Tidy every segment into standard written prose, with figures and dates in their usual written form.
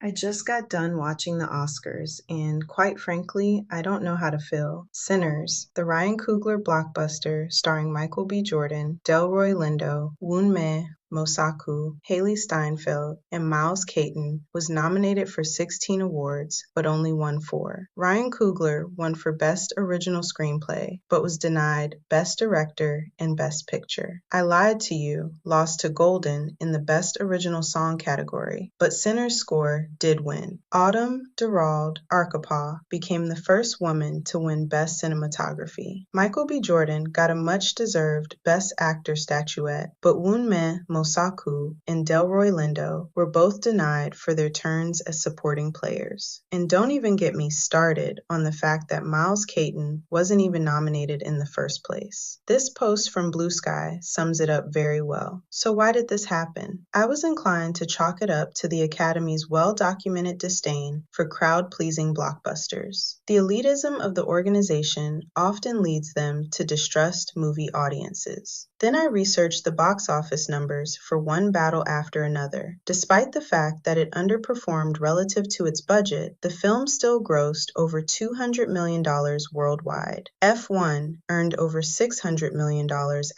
I just got done watching the Oscars, and quite frankly, I don't know how to feel. Sinners, the Ryan Coogler blockbuster starring Michael B. Jordan, Delroy Lindo, Wunmi Mosaku, Haley Steinfeld, and Miles Caton, was nominated for 16 awards, but only won 4. Ryan Coogler won for Best Original Screenplay, but was denied Best Director and Best Picture. I Lied to You lost to Golden in the Best Original Song category, but Sinners' score did win. Autumn Durald Arkapaw became the first woman to win Best Cinematography. Michael B. Jordan got a much-deserved Best Actor statuette, but Wunmi Mosaku and Delroy Lindo were both denied for their turns as supporting players. And don't even get me started on the fact that Miles Caton wasn't even nominated in the first place. This post from Blue Sky sums it up very well. So why did this happen? I was inclined to chalk it up to the Academy's well-documented disdain for crowd-pleasing blockbusters. The elitism of the organization often leads them to distrust movie audiences. Then I researched the box office numbers for One Battle After Another. Despite the fact that it underperformed relative to its budget, the film still grossed over $200 million worldwide. F1 earned over $600 million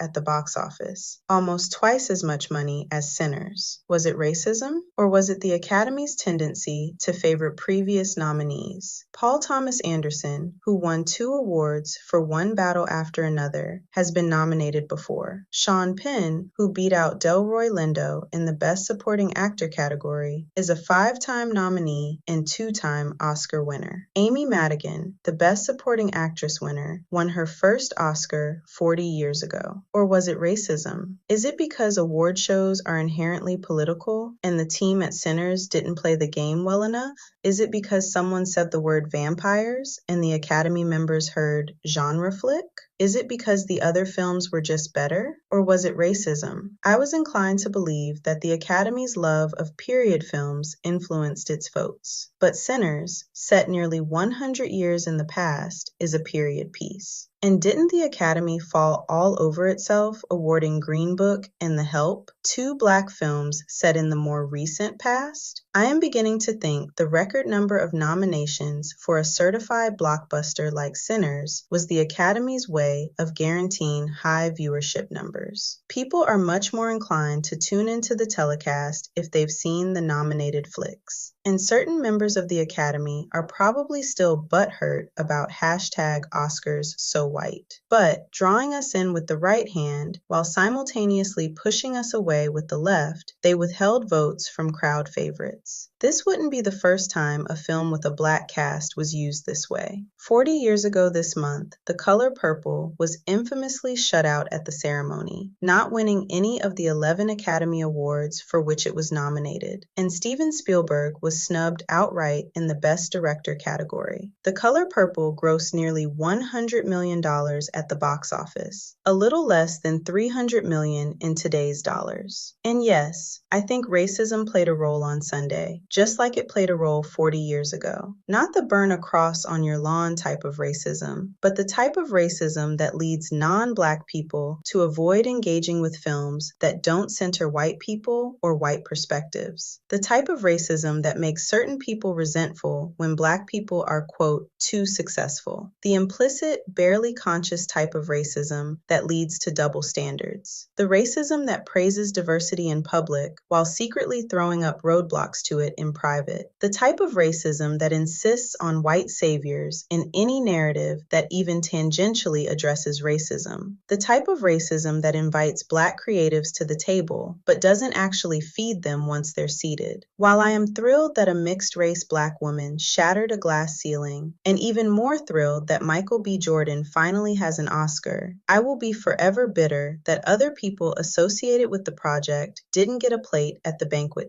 at the box office, almost twice as much money as Sinners. Was it racism? Or was it the Academy's tendency to favor previous nominees? Paul Thomas Anderson, who won 2 awards for One Battle After Another, has been nominated before. Sean Penn, who beat out Delroy Lindo in the Best Supporting Actor category, is a 5-time nominee and 2-time Oscar winner. Amy Madigan, the Best Supporting Actress winner, won her first Oscar 40 years ago. Or was it racism? Is it because award shows are inherently political and the team at Sinners didn't play the game well enough? Is it because someone said the word vampires and the Academy members heard genre flick? Is it because the other films were just better? Or was it racism? I was inclined to believe that the Academy's love of period films influenced its votes. But Sinners, set nearly 100 years in the past, is a period piece. And didn't the Academy fall all over itself awarding Green Book and The Help, 2 Black films set in the more recent past? I am beginning to think the record number of nominations for a certified blockbuster like Sinners was the Academy's way of guaranteeing high viewership numbers. People are much more inclined to tune into the telecast if they've seen the nominated flicks. And certain members of the Academy are probably still butthurt about #OscarsSoWhite. But drawing us in with the right hand while simultaneously pushing us away with the left, they withheld votes from crowd favorites. This wouldn't be the first time a film with a Black cast was used this way. 40 years ago this month, The Color Purple was infamously shut out at the ceremony, not winning any of the 11 Academy Awards for which it was nominated, and Steven Spielberg was snubbed outright in the Best Director category. The Color Purple grossed nearly $100 million at the box office, a little less than $300 million in today's dollars. And yes, I think racism played a role on Sunday, just like it played a role 40 years ago. Not the burn a cross on your lawn type of racism, but the type of racism that leads non-Black people to avoid engaging with films that don't center white people or white perspectives. The type of racism that makes certain people resentful when Black people are, quote, too successful. The implicit, barely conscious type of racism that leads to double standards. The racism that praises diversity in public while secretly throwing up roadblocks to it in private. The type of racism that insists on white saviors in any narrative that even tangentially addresses racism. The type of racism that invites Black creatives to the table, but doesn't actually feed them once they're seated. While I am thrilled that a mixed-race Black woman shattered a glass ceiling, and even more thrilled that Michael B. Jordan finally has an Oscar, I will be forever bitter that other people associated with the project didn't get a plate at the banquet